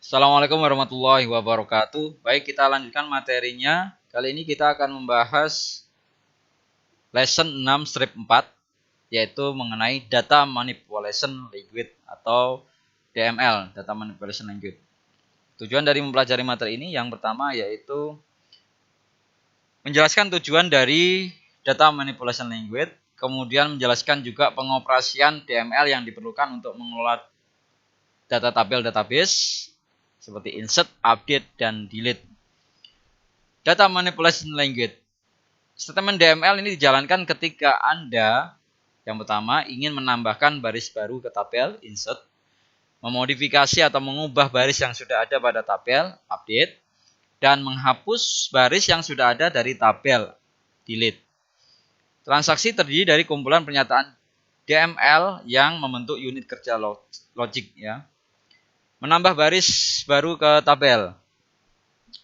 Assalamualaikum warahmatullahi wabarakatuh. Baik, kita lanjutkan materinya. Kali ini kita akan membahas lesson 6 strip 4, yaitu mengenai data manipulation language atau DML, data manipulation language. Tujuan dari mempelajari materi ini yang pertama yaitu menjelaskan tujuan dari data manipulation language, kemudian menjelaskan juga pengoperasian DML yang diperlukan untuk mengelola data tabel database seperti insert, update, dan delete. Data manipulation language. Statement DML ini dijalankan ketika Anda yang pertama ingin menambahkan baris baru ke tabel insert, memodifikasi atau mengubah baris yang sudah ada pada tabel update, dan menghapus baris yang sudah ada dari tabel delete. Transaksi terdiri dari kumpulan pernyataan DML yang membentuk unit kerja logik ya. Menambah baris baru ke tabel.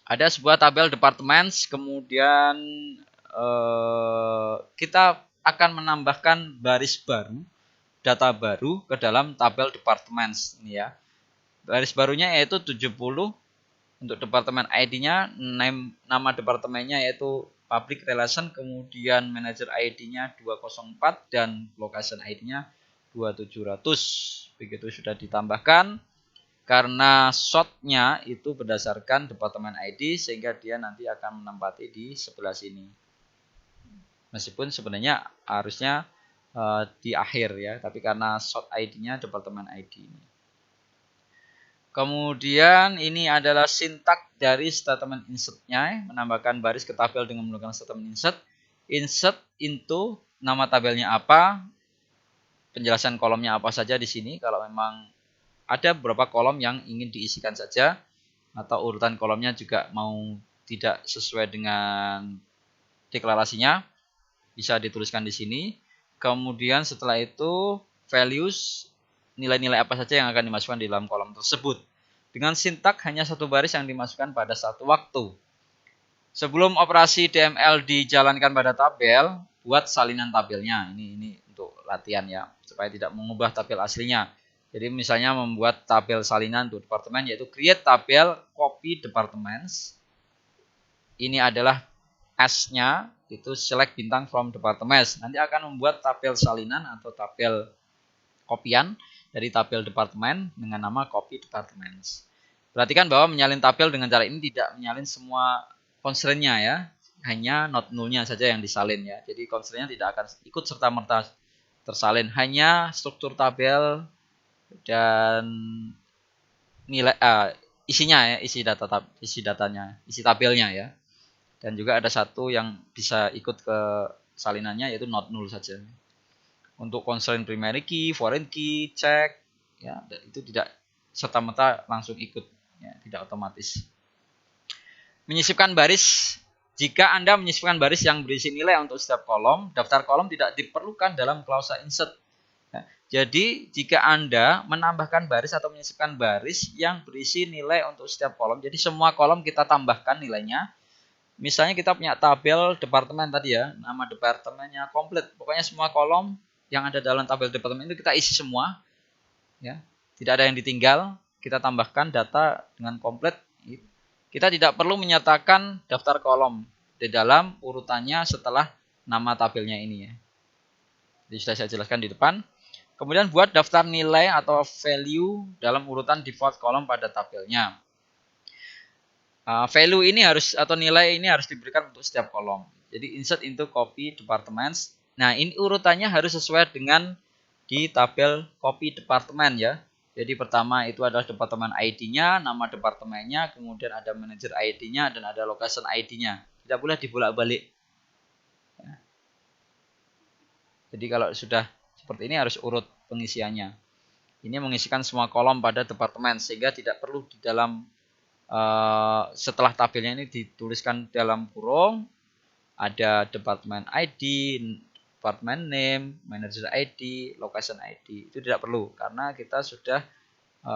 Ada sebuah tabel departments, kemudian kita akan menambahkan baris baru, data baru ke dalam tabel departments ini ya. Baris barunya yaitu 70 untuk departemen ID-nya, nama departemennya yaitu public relation, kemudian manager ID-nya 204 dan location ID-nya 2700. Begitu sudah ditambahkan. Karena shotnya itu berdasarkan departemen ID sehingga dia nanti akan menempati di sebelah sini. Meskipun sebenarnya harusnya di akhir ya, tapi karena shot ID-nya departemen ID ini. Kemudian ini adalah sintak dari statement insert-nya, menambahkan baris ke tabel dengan menggunakan statement insert. Insert into nama tabelnya apa, penjelasan kolomnya apa saja di sini kalau memang ada beberapa kolom yang ingin diisikan saja atau urutan kolomnya juga mau tidak sesuai dengan deklarasinya bisa dituliskan di sini. Kemudian setelah itu values, nilai-nilai apa saja yang akan dimasukkan di dalam kolom tersebut. Dengan sintak hanya satu baris yang dimasukkan pada satu waktu. Sebelum operasi DML dijalankan pada tabel, buat salinan tabelnya. Ini untuk latihan ya, supaya tidak mengubah tabel aslinya. Jadi misalnya membuat tabel salinan untuk departemen yaitu create tabel copy departments. Ini adalah S-nya itu select bintang from departments. Nanti akan membuat tabel salinan atau tabel kopian dari tabel departemen dengan nama copy departments. Perhatikan bahwa menyalin tabel dengan cara ini tidak menyalin semua constraint-nya ya. Hanya not null-nya saja yang disalin ya. Jadi constraint-nya tidak akan ikut serta-merta tersalin. Hanya struktur tabel dan nilai isinya ya, isi datanya, isi tabelnya ya. Dan juga ada satu yang bisa ikut ke salinannya yaitu not null saja. Untuk constraint primary key, foreign key, check ya, itu tidak serta-merta langsung ikut ya, tidak otomatis. Menyisipkan baris. Jika Anda menyisipkan baris yang berisi nilai untuk setiap kolom, daftar kolom tidak diperlukan dalam klausa insert. Jadi, jika Anda menambahkan baris atau menyisipkan baris yang berisi nilai untuk setiap kolom, jadi semua kolom kita tambahkan nilainya. Misalnya kita punya tabel departemen tadi ya, nama departemennya komplit. Pokoknya semua kolom yang ada dalam tabel departemen itu kita isi semua. Ya, tidak ada yang ditinggal, kita tambahkan data dengan komplit. Kita tidak perlu menyertakan daftar kolom di dalam urutannya setelah nama tabelnya ini ya. Jadi sudah saya jelaskan di depan. Kemudian buat daftar nilai atau value dalam urutan default kolom pada tabelnya. Value ini harus atau nilai ini harus diberikan untuk setiap kolom. Jadi insert into copy departments. Nah, ini urutannya harus sesuai dengan di tabel copy department ya. Jadi pertama itu adalah departemen ID-nya, nama departemennya, kemudian ada manager ID-nya dan ada location ID-nya. Tidak boleh dibolak-balik. Jadi kalau sudah seperti ini harus urut pengisiannya. Ini mengisikan semua kolom pada departemen sehingga tidak perlu di dalam setelah tabelnya ini dituliskan dalam kurung ada departemen ID, departemen name, manager ID, location ID. Itu tidak perlu karena kita sudah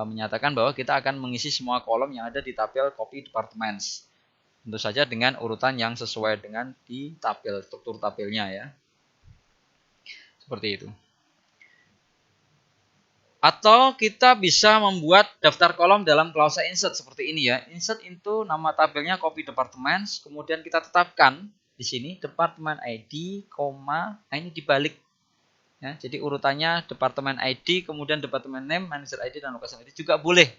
menyatakan bahwa kita akan mengisi semua kolom yang ada di tabel copy departments. Tentu saja dengan urutan yang sesuai dengan di tabel, struktur tabelnya ya. Seperti itu. Atau kita bisa membuat daftar kolom dalam klausa insert seperti ini ya. Insert into nama tabelnya copy department, kemudian kita tetapkan di sini department ID, ini dibalik ya. Jadi urutannya department ID, kemudian department name, manager ID dan location ID juga boleh.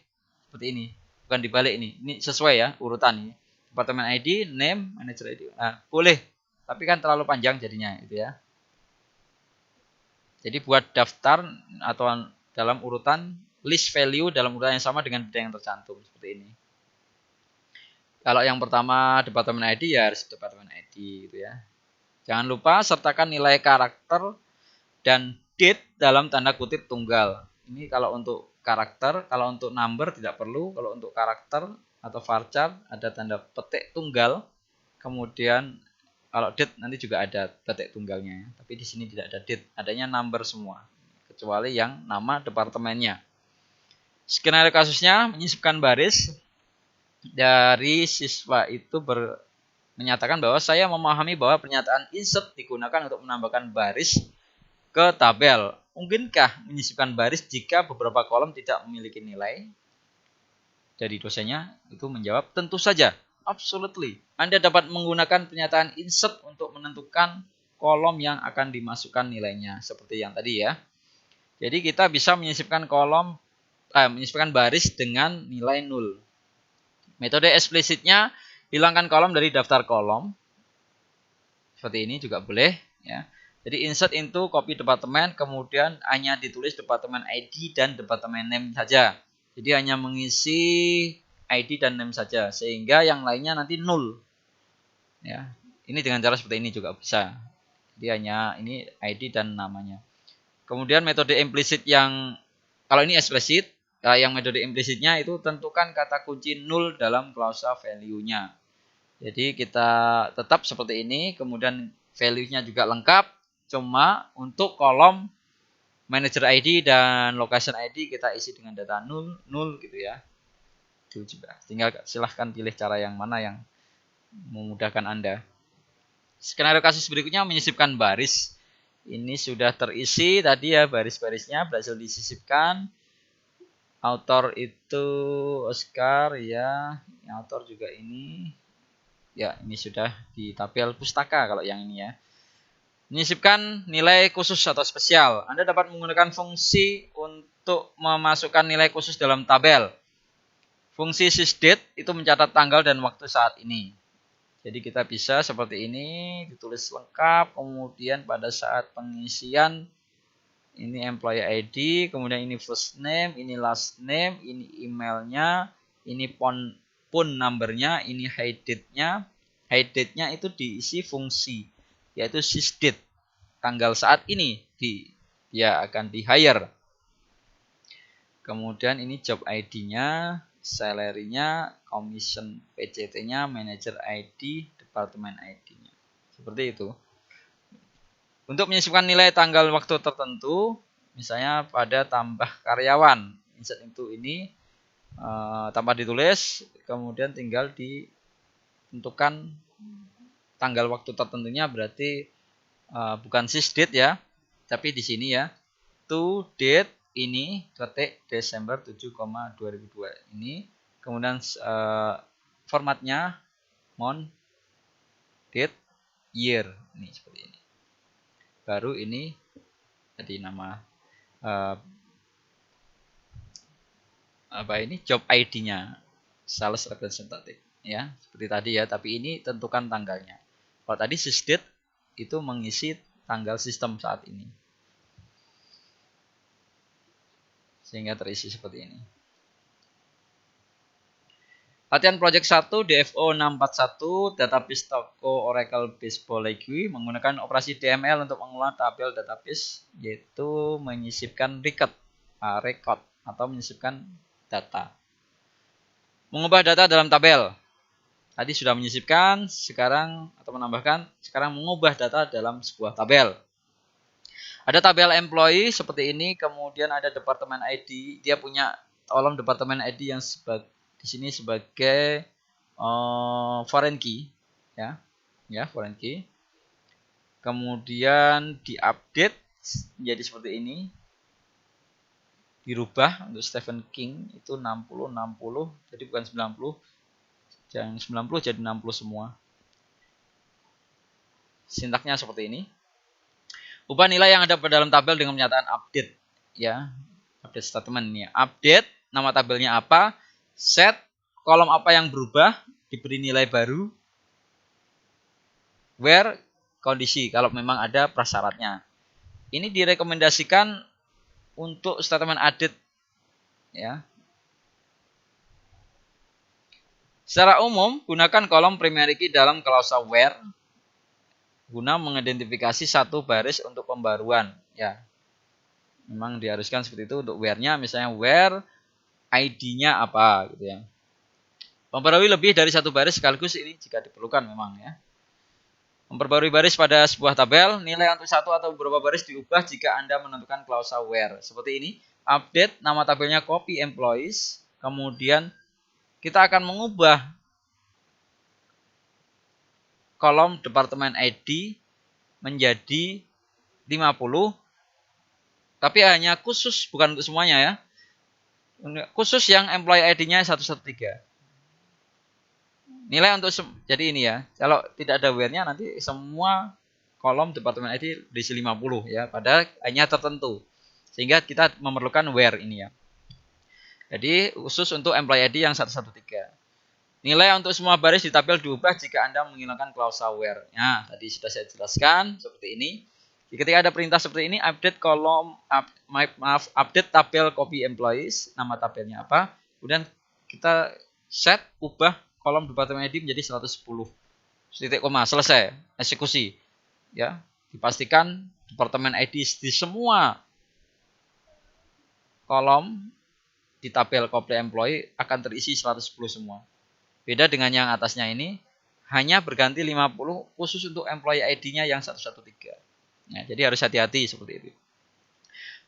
Seperti ini. Bukan dibalik ini. Ini sesuai ya urutan ini. Department ID, name, manager ID. Nah, boleh. Tapi kan terlalu panjang jadinya itu ya. Jadi buat daftar atau dalam urutan list value dalam urutan yang sama dengan bidang yang tercantum seperti ini. Kalau yang pertama departemen ID ya harus departemen ID gitu ya. Jangan lupa sertakan nilai karakter dan date dalam tanda kutip tunggal. Ini kalau untuk karakter, kalau untuk number tidak perlu. Kalau untuk karakter atau varchar ada tanda petik tunggal. Kemudian kalau date nanti juga ada petik tunggalnya, tapi di sini tidak ada date, adanya number semua, kecuali yang nama departemennya. Skenario kasusnya menyisipkan baris dari siswa itu menyatakan bahwa saya memahami bahwa pernyataan insert digunakan untuk menambahkan baris ke tabel. Mungkinkah menyisipkan baris jika beberapa kolom tidak memiliki nilai? Dari dosennya itu menjawab, tentu saja. Absolutely. Anda dapat menggunakan pernyataan insert untuk menentukan kolom yang akan dimasukkan nilainya. Seperti yang tadi ya. Jadi kita bisa menyisipkan menyisipkan baris dengan nilai 0. Metode eksplisitnya, hilangkan kolom dari daftar kolom. Seperti ini juga boleh. Ya. Jadi insert into copy department, kemudian hanya ditulis departemen ID dan departemen name saja. Jadi hanya mengisi ID dan name saja, sehingga yang lainnya nanti 0. Ya, ini dengan cara seperti ini juga bisa. Jadi hanya ini ID dan namanya. Kemudian metode implisit yang, kalau ini eksplisit, yang metode implisitnya itu tentukan kata kunci 0 dalam klausa value-nya. Jadi kita tetap seperti ini, kemudian value-nya juga lengkap, cuma untuk kolom manager ID dan location ID kita isi dengan data 0 gitu ya. Itu juga. Tinggal silahkan pilih cara yang mana yang memudahkan Anda. Skenario kasus berikutnya menyisipkan baris. Ini sudah terisi tadi ya, baris-barisnya berhasil disisipkan. Autor itu Oscar ya, yang autor juga ini. Ya, ini sudah di tabel pustaka kalau yang ini ya. Menyisipkan nilai khusus atau spesial. Anda dapat menggunakan fungsi untuk memasukkan nilai khusus dalam tabel. Fungsi sysdate itu mencatat tanggal dan waktu saat ini. Jadi kita bisa seperti ini, ditulis lengkap, kemudian pada saat pengisian, ini employee ID, kemudian ini first name, ini last name, ini emailnya, ini phone numbernya, ini high date-nya. High date-nya itu diisi fungsi, yaitu sysdate. Tanggal saat ini dia akan di hire. Kemudian ini job ID-nya, salary-nya, commission PCT-nya, manager ID, departemen ID-nya. Seperti itu. Untuk menyisipkan nilai tanggal waktu tertentu, misalnya pada tambah karyawan, insert itu ini tanpa ditulis, kemudian tinggal ditentukan tanggal waktu tertentunya, berarti bukan sysdate ya, tapi di sini ya, to date ini ketik Desember 7,2002 ini, kemudian formatnya month, date, year, ini seperti ini. Baru ini jadi nama job ID-nya, sales representative ya, seperti tadi ya, tapi ini tentukan tanggalnya. Kalau tadi sysdate itu mengisi tanggal sistem saat ini, sehingga terisi seperti ini. Latihan project 1 DFO 641 database toko Oracle Baseball League menggunakan operasi DML untuk mengolah tabel database, yaitu menyisipkan record atau menyisipkan data. Mengubah data dalam tabel. Tadi sudah menyisipkan, sekarang atau menambahkan, sekarang mengubah data dalam sebuah tabel. Ada tabel employee seperti ini, kemudian ada departemen ID, dia punya kolom departemen ID yang di sini sebagai foreign key ya foreign key. Kemudian diupdate menjadi seperti ini, dirubah untuk Stephen King itu 60 60 jadi bukan 90, yang 90 jadi 60 semua. Sintaknya seperti ini. Ubah nilai yang ada pada dalam tabel dengan pernyataan update, ya. Update statement ini. Update, nama tabelnya apa? Set, kolom apa yang berubah, diberi nilai baru. Where, kondisi kalau memang ada prasyaratnya. Ini direkomendasikan untuk statement update, ya. Secara umum, gunakan kolom primary key dalam klausa where guna mengidentifikasi satu baris untuk pembaruan, ya. Memang diharuskan seperti itu untuk where-nya, misalnya where ID-nya apa gitu ya. Memperbarui lebih dari satu baris sekaligus ini jika diperlukan memang, ya. Memperbarui baris pada sebuah tabel, nilai untuk satu atau beberapa baris diubah jika Anda menentukan klausa where. Seperti ini, update nama tabelnya copy employees, kemudian kita akan mengubah kolom departemen ID menjadi 50, tapi hanya khusus, bukan untuk semuanya ya. Khusus yang employee ID-nya 113. Nilai untuk jadi ini ya. Kalau tidak ada where-nya nanti semua kolom departemen ID diisi 50 ya, padahal hanya tertentu. Sehingga kita memerlukan where ini ya. Jadi khusus untuk employee ID yang 113. Nilai untuk semua baris di tabel diubah jika Anda menghilangkan klausa where. Nah, tadi sudah saya jelaskan seperti ini. Ketika ada perintah seperti ini, update kolom, update tabel copy employees, nama tabelnya apa. Kemudian kita set, ubah kolom departemen ID menjadi 110. Titik koma, selesai, eksekusi. Ya, dipastikan departemen ID di semua kolom di tabel copy employee akan terisi 110 semua. Beda dengan yang atasnya ini, hanya berganti 50 khusus untuk employee ID-nya yang 113. Nah, jadi harus hati-hati seperti itu.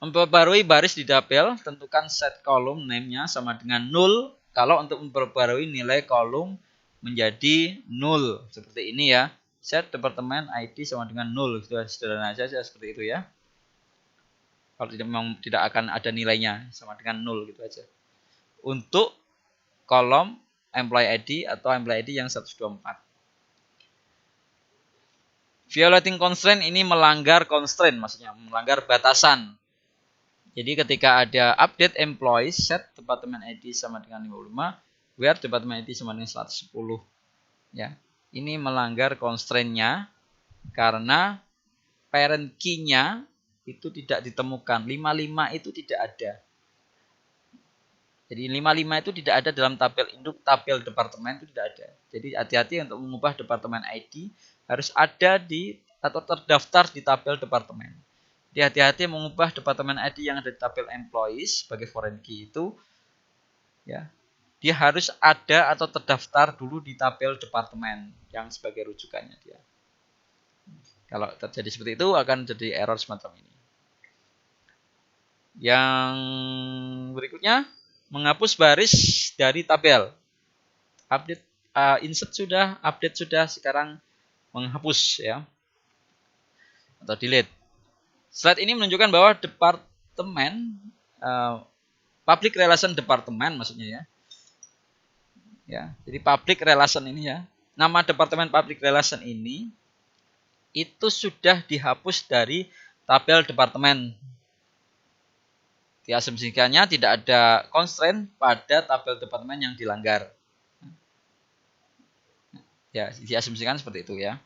Memperbarui baris di tabel, tentukan set kolom name-nya sama dengan 0. Kalau untuk memperbarui nilai kolom menjadi 0. Seperti ini ya. Set departemen ID sama dengan 0. Sudah sederhana saja seperti itu ya. Kalau memang tidak akan ada nilainya, sama dengan 0 gitu aja. Untuk kolom employee ID atau employee ID yang 124. Violating constraint ini melanggar constraint, maksudnya melanggar batasan. Jadi ketika ada update employee set departemen ID sama dengan 55, where departemen ID sama dengan 110. Ya, ini melanggar constraint-nya karena parent key-nya itu tidak ditemukan. 55 itu tidak ada. Jadi 55 itu tidak ada dalam tabel induk, tabel departemen itu tidak ada. Jadi hati-hati untuk mengubah departemen ID harus ada di atau terdaftar di tabel departemen. Jadi hati-hati mengubah departemen ID yang ada di tabel employees sebagai foreign key itu, ya, dia harus ada atau terdaftar dulu di tabel departemen yang sebagai rujukannya dia. Kalau terjadi seperti itu akan jadi error semacam ini. Yang berikutnya, menghapus baris dari tabel. Update, insert sudah, update sudah, sekarang menghapus ya, atau delete. Slide ini menunjukkan bahwa departemen public relation departemen maksudnya ya. Ya, jadi public relation ini ya. Nama departemen public relation ini itu sudah dihapus dari tabel departemen. Diasumsikannya tidak ada constraint pada tabel departemen yang dilanggar. Ya, diasumsikan seperti itu ya.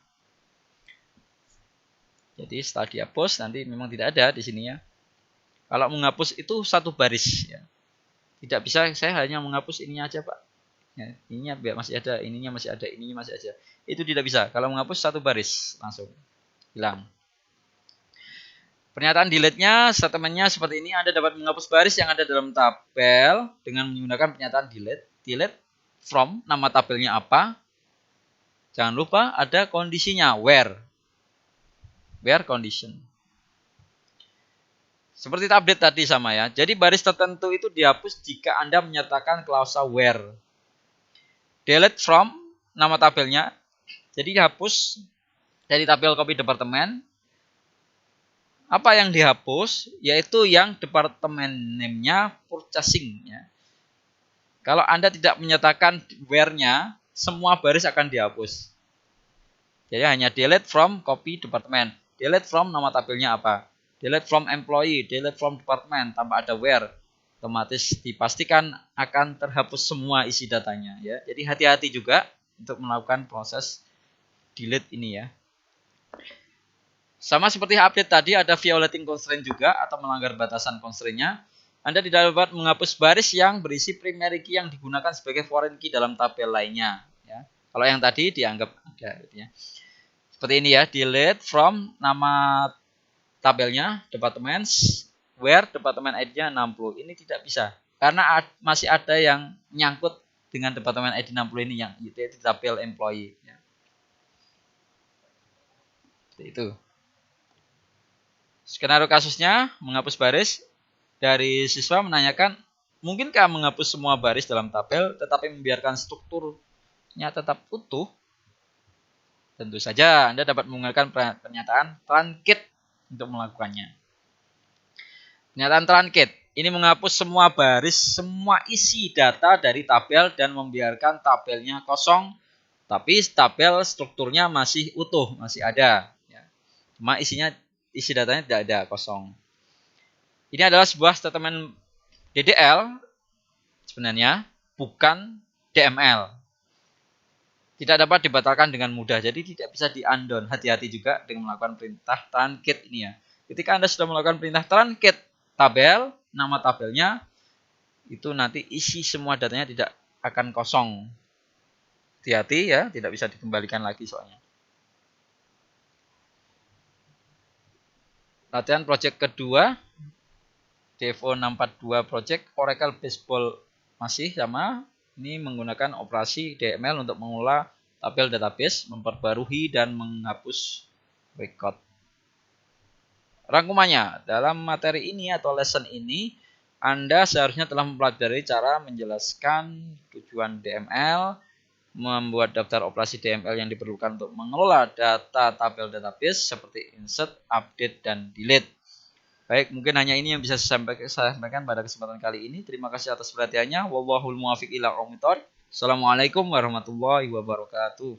Jadi setelah dihapus nanti memang tidak ada di sini ya. Kalau menghapus itu satu baris ya. Tidak bisa saya hanya menghapus ininya aja, Pak. Ya, ininya masih ada, ininya masih ada, ininya masih ada. Itu tidak bisa. Kalau menghapus satu baris langsung hilang. Pernyataan delete-nya, statementnya seperti ini. Anda dapat menghapus baris yang ada dalam tabel dengan menggunakan pernyataan delete. Delete from, nama tabelnya apa. Jangan lupa ada kondisinya, where. Where condition. Seperti update tadi sama ya. Jadi baris tertentu itu dihapus jika Anda menyertakan klausa where. Delete from, nama tabelnya. Jadi dihapus dari tabel copy departemen. Apa yang dihapus? Yaitu yang departemen name-nya purchasing. Ya. Kalau Anda tidak menyatakan where-nya, semua baris akan dihapus. Jadi hanya delete from copy department, delete from nama tabelnya apa, delete from employee, delete from department tanpa ada where. Otomatis dipastikan akan terhapus semua isi datanya. Ya. Jadi hati-hati juga untuk melakukan proses delete ini ya. Sama seperti update tadi, ada violating constraint juga atau melanggar batasan constraint-nya. Anda tidak dapat menghapus baris yang berisi primary key yang digunakan sebagai foreign key dalam tabel lainnya. Ya. Kalau yang tadi dianggap ada. Gitu ya. Seperti ini ya, delete from nama tabelnya, departments, where departemen ID-nya 60. Ini tidak bisa, karena masih ada yang nyangkut dengan departemen ID 60 ini, yang itu tabel employee. Ya. Seperti itu. Skenario kasusnya, menghapus baris. Dari siswa menanyakan, mungkinkah menghapus semua baris dalam tabel tetapi membiarkan strukturnya tetap utuh? Tentu saja Anda dapat menggunakan pernyataan truncate untuk melakukannya. Pernyataan truncate ini menghapus semua baris, semua isi data dari tabel dan membiarkan tabelnya kosong, tapi tabel strukturnya masih utuh, masih ada. Cuma isi datanya tidak ada, kosong. Ini adalah sebuah statement DDL sebenarnya, bukan DML. Tidak dapat dibatalkan dengan mudah, jadi tidak bisa di-undo. Hati-hati juga dengan melakukan perintah truncate ini ya. Ketika Anda sudah melakukan perintah truncate tabel, nama tabelnya, itu nanti isi semua datanya tidak akan kosong. Hati-hati ya, tidak bisa dikembalikan lagi soalnya. Latihan project kedua, DFO 642 project, Oracle Baseball masih sama. Ini menggunakan operasi DML untuk mengolah tabel database, memperbarui dan menghapus record. Rangkumannya, dalam materi ini atau lesson ini, Anda seharusnya telah mempelajari cara menjelaskan tujuan DML, membuat daftar operasi DML yang diperlukan untuk mengelola data tabel database seperti insert, update, dan delete. Baik, mungkin hanya ini yang bisa saya sampaikan pada kesempatan kali ini. Terima kasih atas perhatiannya. Wallahul muwaffiq ila aqwamit thoriq. Assalamualaikum warahmatullahi wabarakatuh.